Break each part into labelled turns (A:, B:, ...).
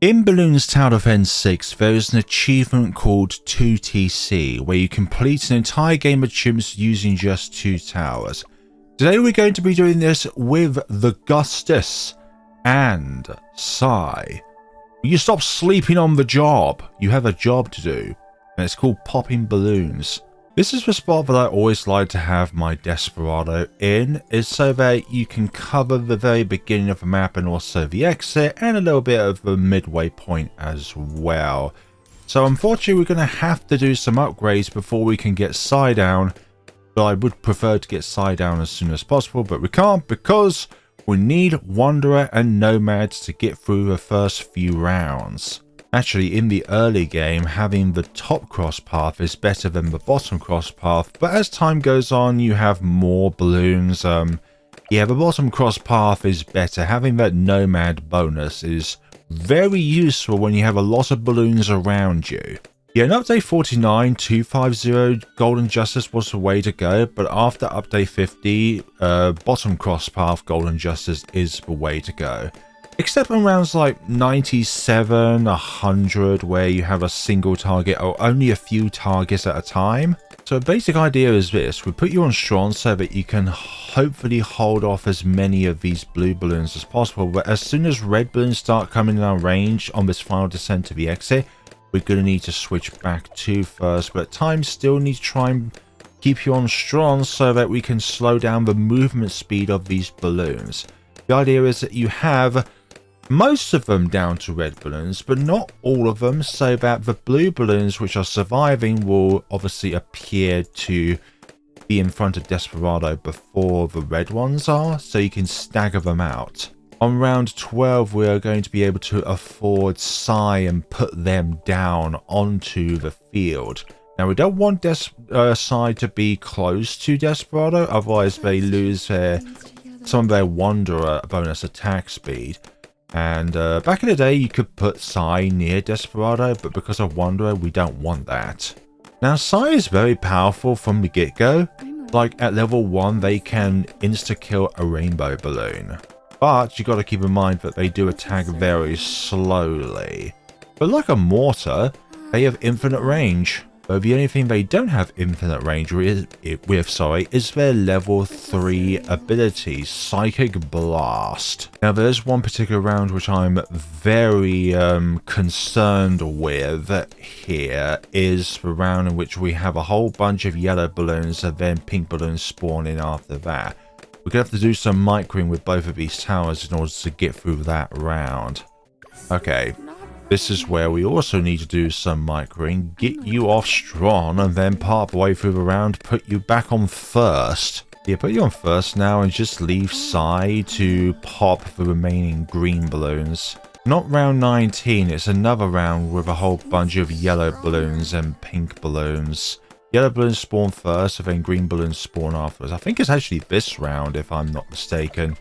A: In Bloons TD 6, there is an achievement called 2TC, where you complete an entire game of chimps using just 2 towers. Today we're going to be doing this with the Gustus and Psi. You stop sleeping on the job. You have a job to do, and it's called popping balloons. This is the spot that I always like to have my Desperado in, is so that you can cover the very beginning of the map and also the exit and a little bit of the midway point as well. So unfortunately we're going to have to do some upgrades before we can get Psi down, but I would prefer to get Psi down as soon as possible, but we can't because we need Wanderer and Nomads to get through the first few rounds. Actually, in the early game, having the top cross path is better than the bottom cross path, but as time goes on, you have more balloons. Yeah, the bottom cross path is better. Having that Nomad bonus is very useful when you have a lot of balloons around you. Yeah, in update 49, 250 Golden Justice was the way to go, but after update 50, bottom cross path Golden Justice is the way to go. Except on rounds like 97, 100, where you have a single target or only a few targets at a time. So the basic idea is this: we put you on strong so that you can hopefully hold off as many of these blue balloons as possible, but as soon as red balloons start coming in our range on this final descent to the exit, we're going to need to switch back to first, but at times still need to try and keep you on strong so that we can slow down the movement speed of these balloons. The idea is that you have most of them down to red balloons, but not all of them, so that the blue balloons which are surviving will obviously appear to be in front of Desperado before the red ones are, so you can stagger them out. On round 12, we are going to be able to afford Psi and put them down onto the field. Now, we don't want Psi to be close to Desperado, otherwise they lose some of their Wanderer bonus attack speed. And back in the day, you could put Psi near Desperado, but because of Wanderer, we don't want that. Now, Psi is very powerful from the get-go. Like, at level 1, they can insta-kill a rainbow balloon. But you got to keep in mind that they do attack very slowly. But like a mortar, they have infinite range. But the only thing they don't have infinite range with, is their level 3 ability, Psychic Blast. Now there's one particular round which I'm very concerned with here, is the round in which we have a whole bunch of yellow balloons and then pink balloons spawn in after that. We're going to have to do some microing with both of these towers in order to get through that round. Okay. This is where we also need to do some microing, get you off strong, and then part the way through the round, put you back on first. Yeah, put you on first now and just leave Psi to pop the remaining green balloons. Not round 19, it's another round with a whole bunch of yellow balloons and pink balloons. Yellow balloons spawn first, and then green balloons spawn afterwards. I think it's actually this round, if I'm not mistaken.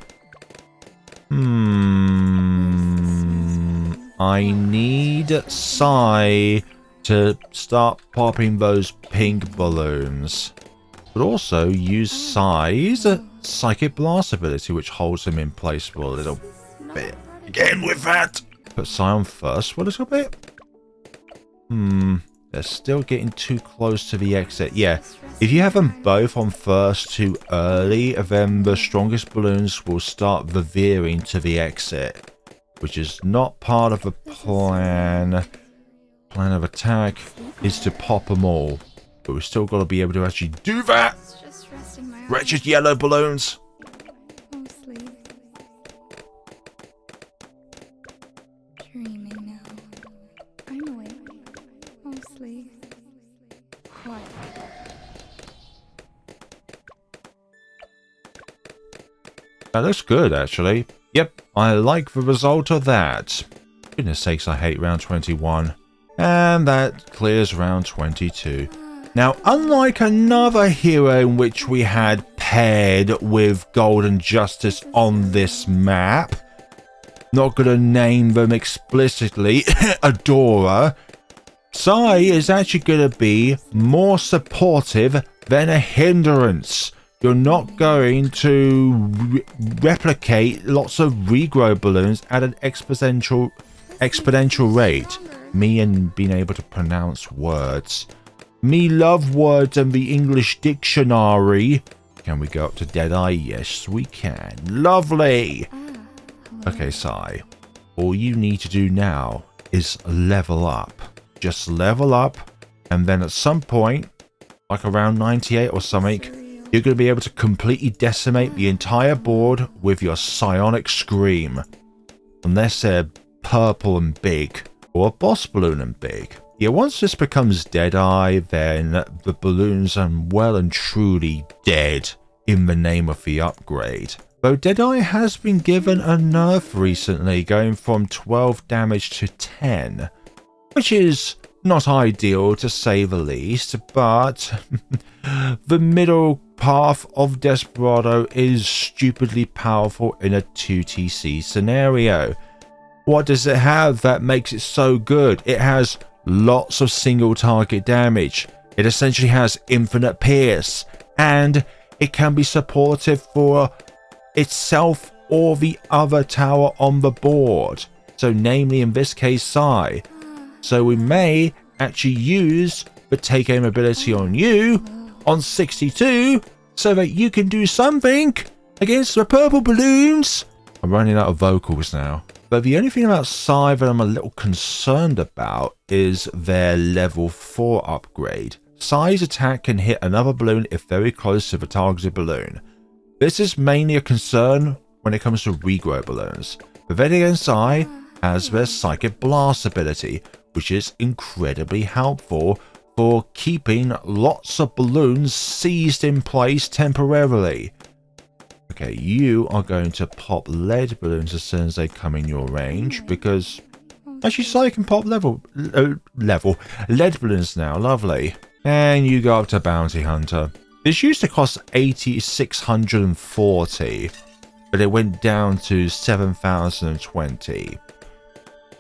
A: I need Psi to start popping those pink balloons. But also use Psi's Psychic Blast ability, which holds them in place for a little bit. Again with that! Put Psi on first for a little bit. They're still getting too close to the exit. Yeah, if you have them both on first too early, then the strongest balloons will start veering to the exit, which is not part of the plan. Plan of attack is to pop them all, but we've still got to be able to actually do that. Wretched yellow balloons. That looks good, actually. Yep, I like the result of that. Goodness sakes, I hate round 21. And that clears round 22. Now, unlike another hero in which we had paired with Golden Justice on this map, not gonna name them explicitly, Adora, Psi is actually gonna be more supportive than a hindrance. You're not going to replicate lots of regrow balloons at an exponential exponential rate. Me and being able to pronounce words. Me love words and the English dictionary. Can we go up to Deadeye? Yes, we can. Lovely. Okay, Psi. All you need to do now is level up. Just level up, and then at some point, like around 98 or something, you're going to be able to completely decimate the entire board with your psionic scream. Unless they're purple and big, or a boss balloon and big. Yeah, once this becomes Deadeye, then the balloons are well and truly dead in the name of the upgrade. Though Deadeye has been given a nerf recently, going from 12 damage to 10, which is not ideal to say the least, but the middle path of Desperado is stupidly powerful in a 2TC scenario. What does it have that makes it so good? It has lots of single target damage. It essentially has infinite pierce, and it can be supportive for itself or the other tower on the board. So namely in this case Psi. So we may actually use the take aim ability on you on 62 so that you can do something against the purple balloons. I'm running out of vocals now. But the only thing about Psi that I'm a little concerned about is their level 4 upgrade. Psi's attack can hit another balloon if very close to the targeted balloon. This is mainly a concern when it comes to regrow balloons. But then again, Psi has their Psychic Blast ability, which is incredibly helpful for keeping lots of balloons seized in place temporarily. Okay, you are going to pop lead balloons as soon as they come in your range, because actually Psi can pop lead balloons now. Lovely. And you go up to Bounty Hunter. This used to cost 8,640, but it went down to 7,020.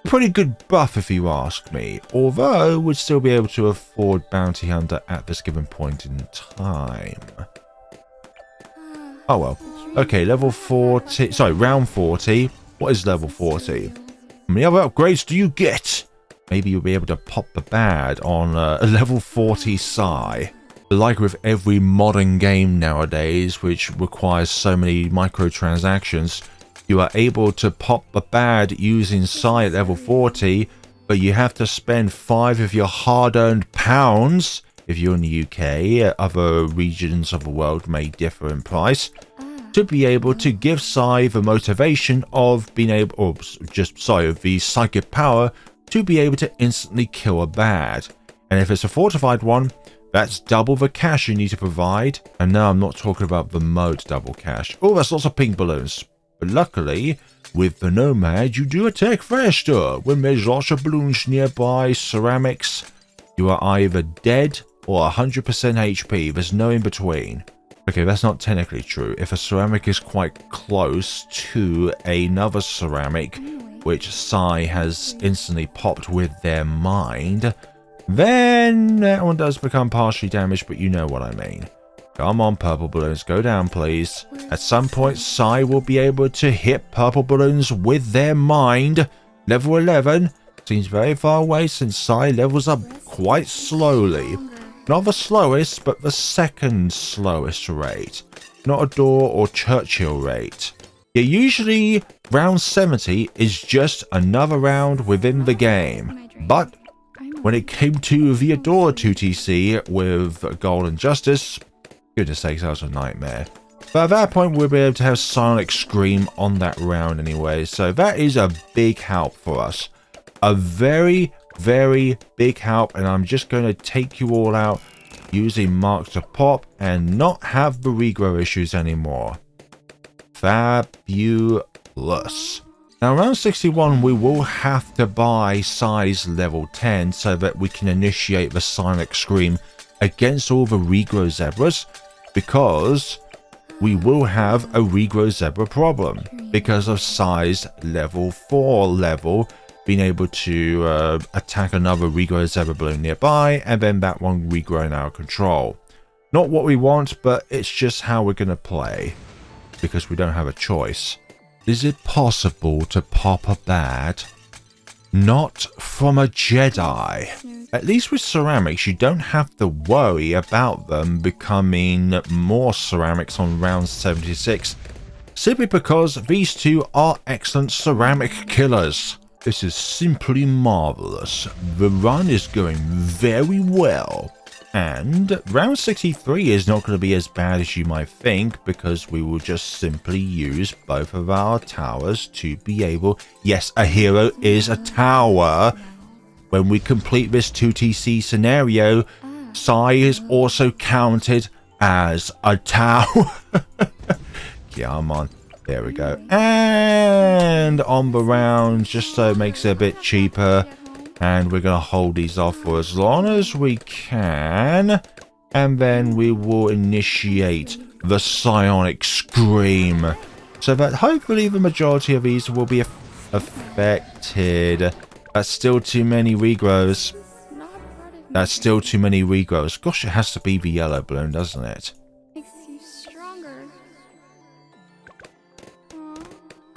A: Pretty good buff if you ask me, although would still be able to afford Bounty Hunter at this given point in time. Oh well. Okay, level 40, sorry, round 40. What is level 40? How many other upgrades do you get? Maybe you'll be able to pop the bad on a level 40 Psi. Like with every modern game nowadays, which requires so many microtransactions, you are able to pop the bad using Psi at level 40, but you have to spend 5 of your hard-earned pounds. If you're in the UK, other regions of the world may differ in price, to be able to give Psi the motivation of being able, or just Psi of the psychic power, to be able to instantly kill a bad. And if it's a fortified one, that's double the cash you need to provide. And now I'm not talking about the mode double cash. Oh, that's lots of pink balloons. But luckily, with the Nomad, you do attack faster. When there's lots of balloons nearby, ceramics, you are either dead or 100% HP. There's no in between. Okay, that's not technically true. If a ceramic is quite close to another ceramic, which Psi has instantly popped with their mind, then that one does become partially damaged, but you know what I mean. Come on, purple balloons, go down, please. At some point, Psi will be able to hit purple balloons with their mind. Level 11 seems very far away since Psi levels up quite slowly. Not the slowest, but the second slowest rate. Not a Door or Churchill rate. Yeah, usually round 70 is just another round within the game. But when it came to the Adore 2TC with Golden Justice, goodness sakes, that was a nightmare. But at that point, we'll be able to have Sonic Scream on that round anyway, so that is a big help for us. A very, very big help, and I'm just going to take you all out using Mark to pop and not have the regrow issues anymore. Fabulous. Now, around 61, we will have to buy Psi's level 10 so that we can initiate the Sonic Scream against all the regrow zebras, because we will have a regrow zebra problem because of Psi's level 4 level being able to attack another regrow zebra balloon nearby, and then that one regrowing out of control. Not what we want, but it's just how we're going to play, because we don't have a choice. Is it possible to pop a bad Not from a Jedi. At least with ceramics, you don't have to worry about them becoming more ceramics on round 76, simply because these two are excellent ceramic killers. This is simply marvelous. The run is going very well. And round 63 is not going to be as bad as you might think, because we will just simply use both of our towers to be able... Yes, a hero is a tower. When we complete this 2TC scenario, Psi is also counted as a tower. Come on. There we go. And on the round, just so it makes it a bit cheaper. And we're going to hold these off for as long as we can. And then we will initiate the Psionic Scream. So that hopefully the majority of these will be affected. That's still too many regrows. That's still too many regrows. Gosh, it has to be the yellow balloon, doesn't it?
B: Makes you stronger. Aw,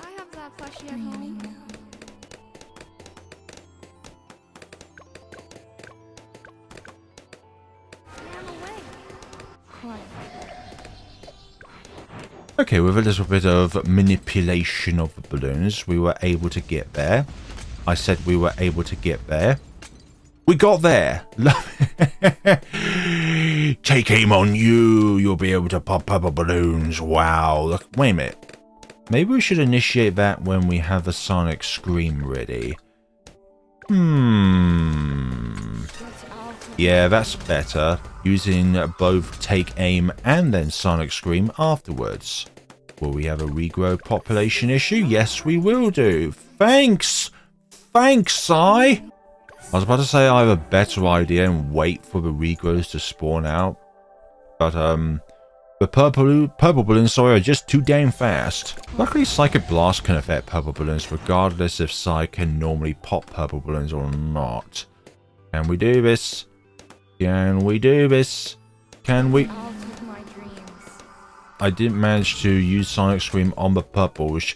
B: I have that plushie at home.
A: Okay, with a little bit of manipulation of the balloons, we were able to get there. I said we were able to get there. We got there! Take aim on you! You'll be able to pop purple balloons. Wow. Look, wait a minute. Maybe we should initiate that when we have the Sonic Scream ready. Yeah, that's better. Using both Take Aim and then Sonic Scream afterwards. Will we have a regrow population issue? Yes, we will do. Thanks! Thanks, Psi! I was about to say I have a better idea and wait for the regrows to spawn out. But, the purple balloons, sorry, are just too damn fast. Luckily, Psychic Blast can affect purple balloons regardless if Psi can normally pop purple balloons or not. Can we do this? Can we do this? Can we? I didn't manage to use Sonic Scream on the purples.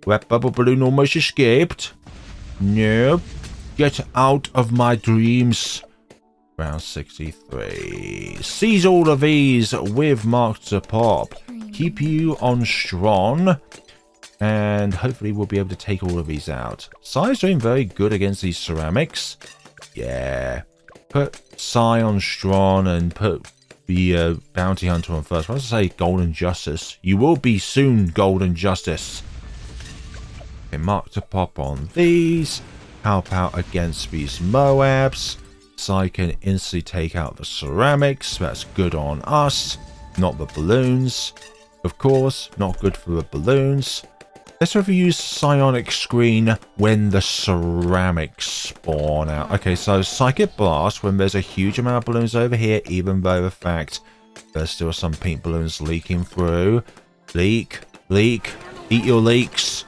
A: That purple balloon almost escaped. Nope. Get out of my dreams. Round 63. Seize all of these with Mark to pop. Keep you on strong. And hopefully we'll be able to take all of these out. Psi's doing very good against these ceramics. Yeah. Put Psi on strong and put the Bounty Hunter on first. I was going to say Golden Justice. You will be soon, Golden Justice. Okay, Mark to pop on these. Help out against these MOABs. Psi can instantly take out the ceramics. That's good on us. Not the balloons. Of course, not good for the balloons. Let's overuse Psionic Screen when the ceramics spawn out. Okay, so Psychic Blast when there's a huge amount of balloons over here, even though the fact there's still some pink balloons leaking through. Leak, leak, eat your leaks.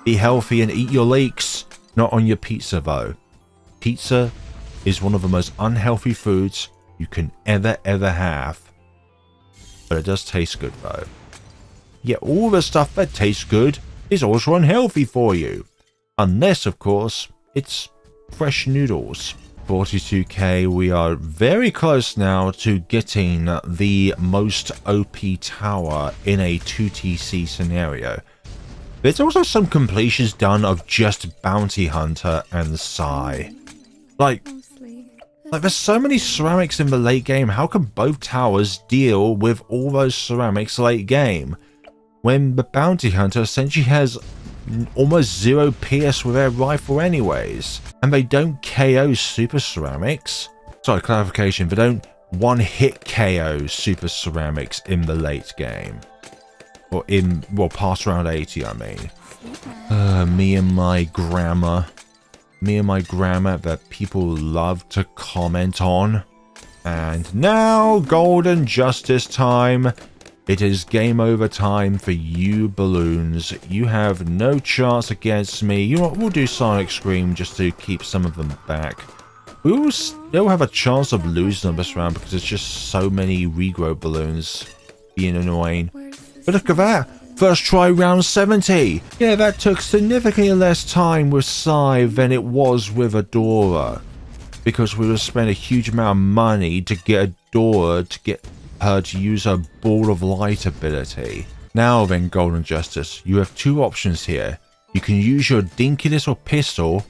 A: Be healthy and eat your leaks. Not on your pizza though. Pizza is one of the most unhealthy foods you can ever have. But it does taste good though. Yeah, all the stuff that tastes good is also unhealthy for you. Unless, of course, it's fresh noodles. 42k, we are very close now to getting the most OP tower in a 2TC scenario. There's also some completions done of just Bounty Hunter and Psi. Like there's so many ceramics in the late game, how can both towers deal with all those ceramics late game? When the Bounty Hunter essentially has almost 0 PS with their rifle anyways. And they don't KO super ceramics. Sorry, clarification, they don't one-hit KO super ceramics in the late game. Or in, well, past round 80, I mean. Me and my grammar. Me and my grammar that people love to comment on. And now, Golden Justice time. It is game over time for you balloons. You have no chance against me. You know what, we'll do Sonic Scream just to keep some of them back. We will still have a chance of losing them this round because there's just so many regrow balloons being annoying. But look at that! First try round 70. Yeah, that took significantly less time with Psi than it was with Adora. Because we would spend a huge amount of money to get Adora to get her to use her Ball of Light ability. Now then, Golden Justice, you have two options here. You can use your dinky little pistol,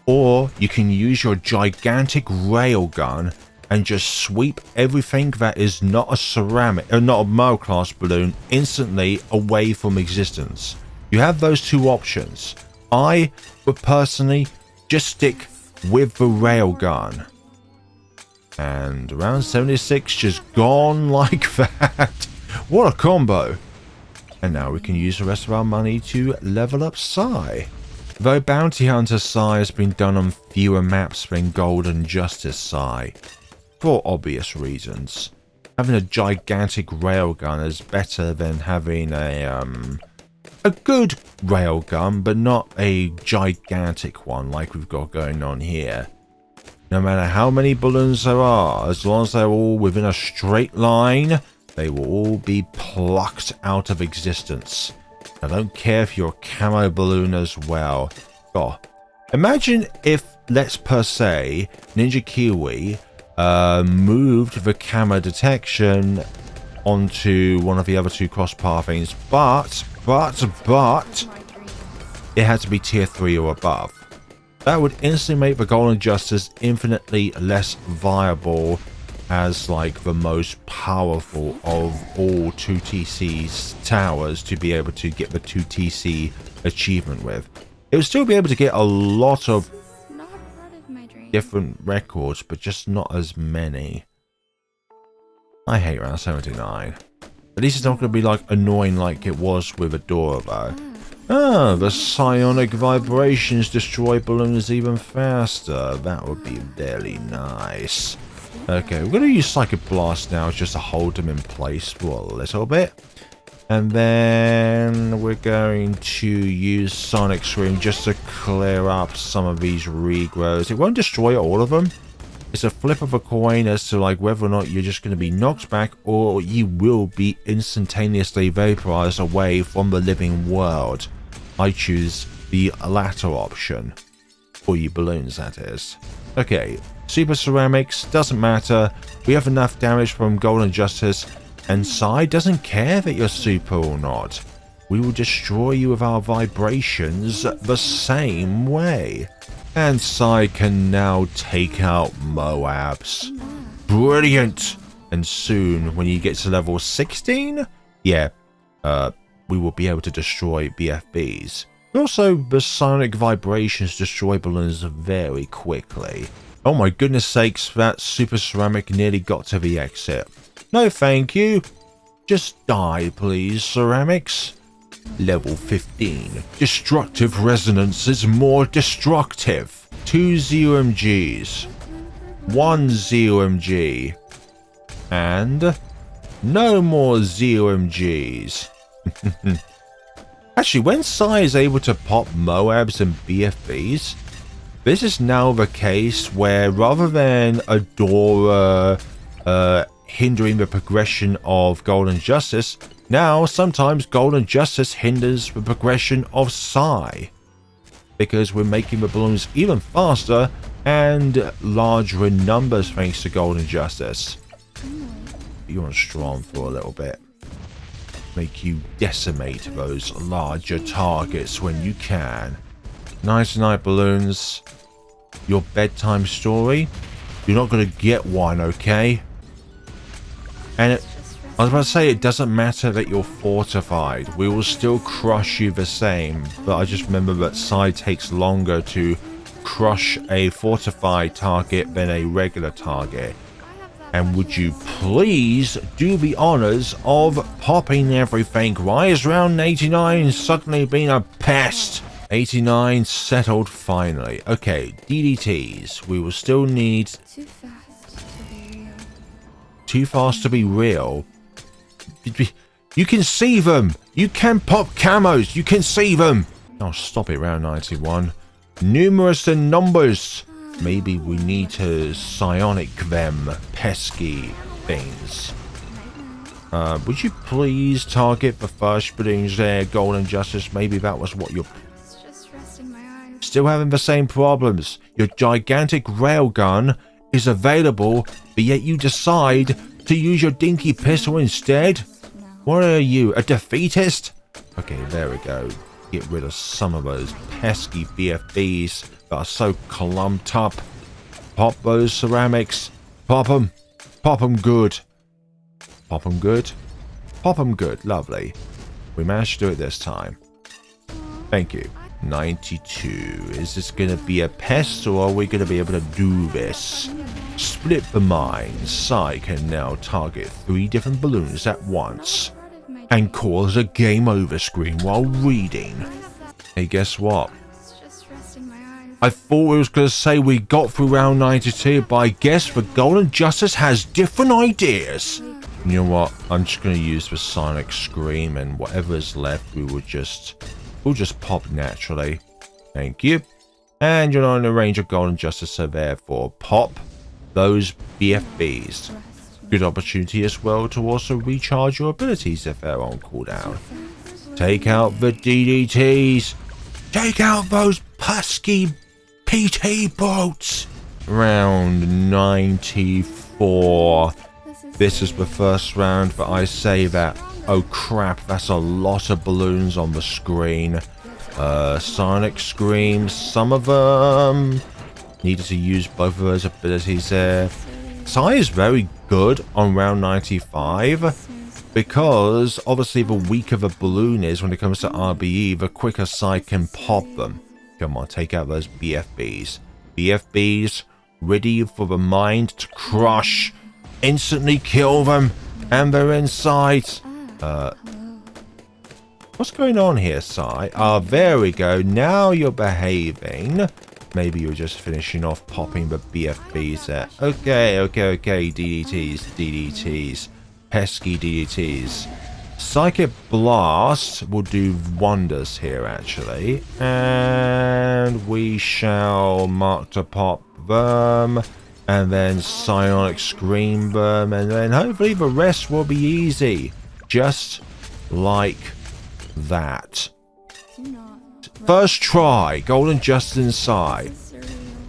A: or you can use your gigantic railgun and just sweep everything that is not a ceramic or not a MOAB class balloon instantly away from existence. You have those two options. I would personally just stick with the railgun. And round 76 just gone like that. What a combo. And now we can use the rest of our money to level up Psi. Though Bounty Hunter Psi has been done on fewer maps than Golden Justice Psi, for obvious reasons. Having a gigantic railgun is better than having a good railgun, but not a gigantic one like we've got going on here. No matter how many balloons there are, as long as they're all within a straight line, they will all be plucked out of existence. I don't care if you're a camo balloon as well. Oh, imagine if, let's per se, Ninja Kiwi moved the camo detection onto one of the other two cross pathings, but it had to be tier 3 or above. That would instantly make the Golden Justice infinitely less viable as like the most powerful of all 2TC's towers to be able to get the 2TC achievement with. It would still be able to get a lot of different records, but just not as many. I hate round 79. At least it's not going to be like annoying like it was with Adora though. Ah, the psionic vibrations destroy balloons even faster. That would be really nice. Okay, we're going to use Psychic Blast now just to hold them in place for a little bit. And then we're going to use Sonic Scream just to clear up some of these regrows. It won't destroy all of them. It's a flip of a coin as to like whether or not you're just going to be knocked back or you will be instantaneously vaporized away from the living world. I choose the latter option. For you balloons, that is. Okay, Super Ceramics, doesn't matter. We have enough damage from Golden Justice, and Psi doesn't care that you're super or not. We will destroy you with our vibrations the same way. And Psi can now take out MOABs. Brilliant! And soon, when you get to level 16, yeah, we will be able to destroy BFBs. Also, the sonic vibrations destroy balloons very quickly. Oh my goodness sakes, that Super Ceramic nearly got to the exit. No thank you. Just die please, Ceramics. Level 15. Destructive Resonance is more destructive. 2 ZOMGs. 1 ZOMG. And no more ZOMGs. Actually, when Psi is able to pop MOABs and BFBs, this is now the case where rather than Adora hindering the progression of Golden Justice, now sometimes Golden Justice hinders the progression of Psi. Because we're making the balloons even faster and larger in numbers thanks to Golden Justice. You want strong for a little bit. Make you decimate those larger targets when you can. Night night balloons. Your bedtime story. You're not going to get one, okay? And I was about to say, it doesn't matter that you're fortified. We will still crush you the same. But I just remember that Psi takes longer to crush a fortified target than a regular target. And would you please do the honors of popping everything? Why is round 89 suddenly been a pest? 89 settled finally. Okay, DDTs. We will still need...
B: Too fast to be real.
A: Too fast to be real? You can see them! You can pop camos! You can see them! Oh, stop it, round 91. Numerous in numbers! Maybe we need to psionic them pesky things. Would you please target the first balloons there, Golden Justice? Maybe that was what you're...
B: It's just resting my eyes.
A: Still having the same problems. Your gigantic railgun is available, but yet you decide to use your dinky pistol instead?
B: No.
A: What are you, a defeatist? Okay, there we go. Get rid of some of those pesky BFBs that are so clumped up. Pop those ceramics. Pop them. Pop them good. Pop them good. Pop them good. Lovely. We managed to do it this time. Thank you. 92. Is this going to be a pest, or are we going to be able to do this? Split the mine. Psi can now target 3 different balloons at once and cause a game over screen while reading. Hey, guess what?
B: It's just resting my eyes.
A: I thought it was going to say we got through round 92, but I guess the Golden Justice has different ideas. You know what? I'm just going to use the Sonic Scream, and whatever is left, we'll just pop naturally. Thank you. And you're not in the range of Golden Justice, so therefore pop those BFBs. Good opportunity as well to also recharge your abilities if they're on cooldown. Take out the DDTs. Take out those pesky PT boats. Round 94. This is the first round, but I say that, oh crap, that's a lot of balloons on the screen. Sonic Scream, some of them needed to use both of those abilities there. Psi is very good on round 95 because obviously the weaker the balloon is when it comes to RBE, the quicker Psi can pop them. Come on, take out those BFBs. BFBs ready for the mind to crush. Instantly kill them, and they're in sight. What's going on here, Psi? Ah, there we go. Now you're behaving. Maybe you're just finishing off popping the BFBs there. Okay. DDTs. Pesky DDTs. Psychic Blast will do wonders here, actually. And we shall mark to pop them. And then Psionic Scream them. And then hopefully the rest will be easy. Just like that. First try, Golden Justin Psi.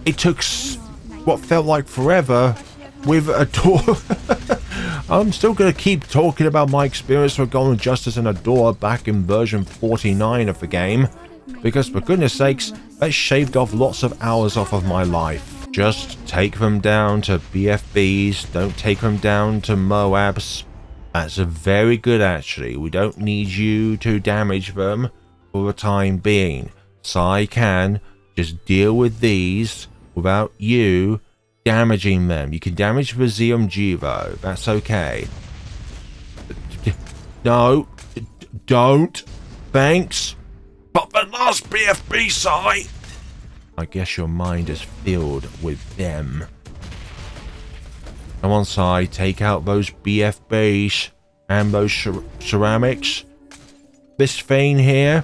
A: It took what felt like forever with a door. I'm still going to keep talking about my experience with Golden Justice and Adore back in version 49 of the game, because for goodness sakes, that shaved off lots of hours off of my life. Just take them down to BFBs, don't take them down to MOABs. That's very good actually. We don't need you to damage them for the time being. Psi can just deal with these without you damaging them. You can damage the ZMG though, that's okay. No, don't. Thanks. But the last BFB, Psi. I guess your mind is filled with them. Come on, Psi, take out those BFBs and those ceramics. This vein here.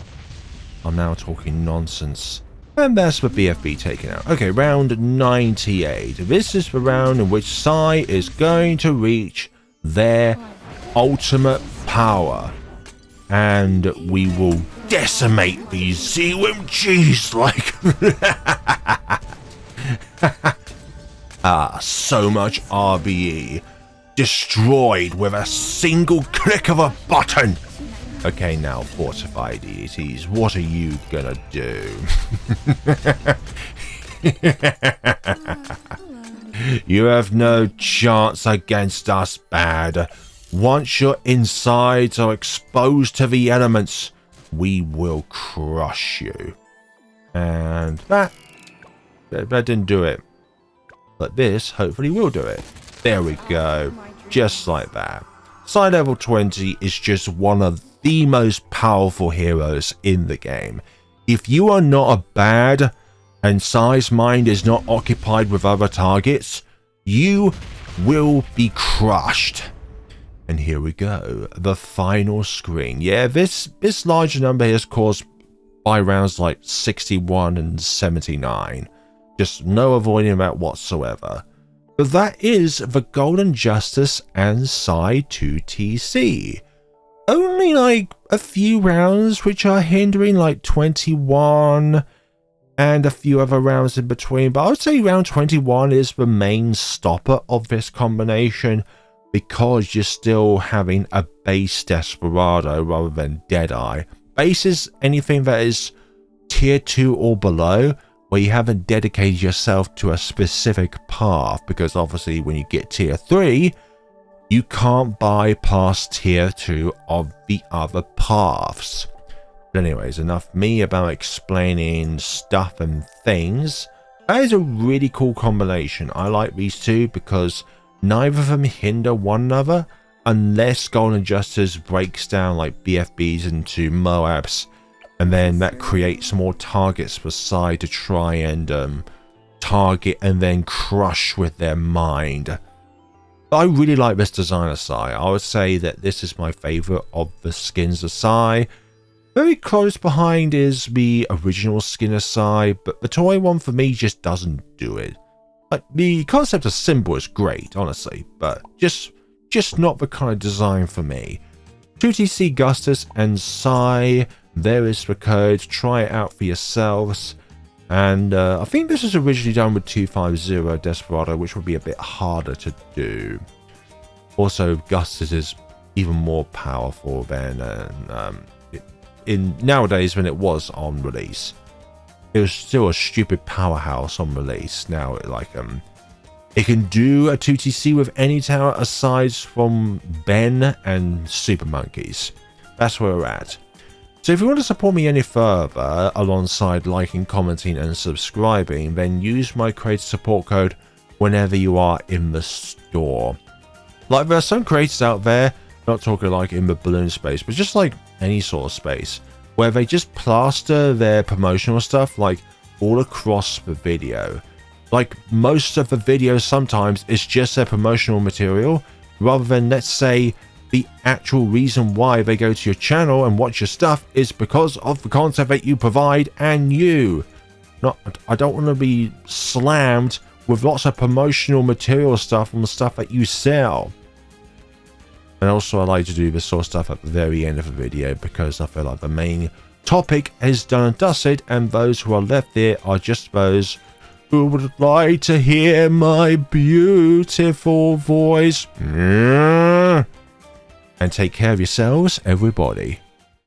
A: I'm now talking nonsense. And that's the BFB taken out. Okay, round 98. This is the round in which Psi is going to reach their ultimate power. And we will decimate these ZMGs like... so much RBE. Destroyed with a single click of a button. Okay, now, Fortified DDTs, what are you gonna do? You have no chance against us, bad. Once your insides are exposed to the elements, we will crush you. And that didn't do it. But this hopefully will do it. There we go. Just like that. Psi level 20 is just one of the most powerful heroes in the game. If you are not a bad and Psi's mind is not occupied with other targets, you will be crushed. And here we go, the final screen. Yeah, this large number here is caused by rounds like 61 and 79. Just no avoiding that whatsoever. But that is the Golden Justice and Psi 2TC. Only like a few rounds which are hindering, like 21 and a few other rounds in between, but I would say round 21 is the main stopper of this combination because you're still having a base Desperado rather than Deadeye. Base is anything that is tier 2 or below, where you haven't dedicated yourself to a specific path, because obviously when you get tier 3, you can't bypass tier 2 of the other paths. But anyways, enough me about explaining stuff and things. That is a really cool combination. I like these two because neither of them hinder one another unless Golden Justice breaks down like BFBs into MOABs, and then that creates more targets for Psi to try and target and then crush with their mind. But I really like this design of Psi. I would say that this is my favorite of the skins of Psi. Very close behind is the original skin of Psi, but the toy one for me just doesn't do it. Like, the concept of symbol is great, honestly, but just not the kind of design for me. 2TC Gustus and Psi, there is the code, try it out for yourselves. And I think this was originally done with 250 Desperado, which would be a bit harder to do. Also, Gustus is even more powerful than in nowadays when it was on release. It was still a stupid powerhouse on release. Now it can do a 2TC with any tower aside from Ben and Super Monkeys. That's where we're at. So if you want to support me any further alongside liking, commenting and subscribing, then use my creator support code whenever you are in the store. Like, there are some creators out there, not talking like in the balloon space, but just like any sort of space, where they just plaster their promotional stuff like all across the video. Like, most of the videos sometimes it's just their promotional material, rather than, let's say, the actual reason why they go to your channel and watch your stuff is because of the content that you provide and you. I don't want to be slammed with lots of promotional material stuff from the stuff that you sell. And also I like to do this sort of stuff at the very end of the video because I feel like the main topic is done and dusted, and those who are left there are just those who would like to hear my beautiful voice. And take care of yourselves, everybody.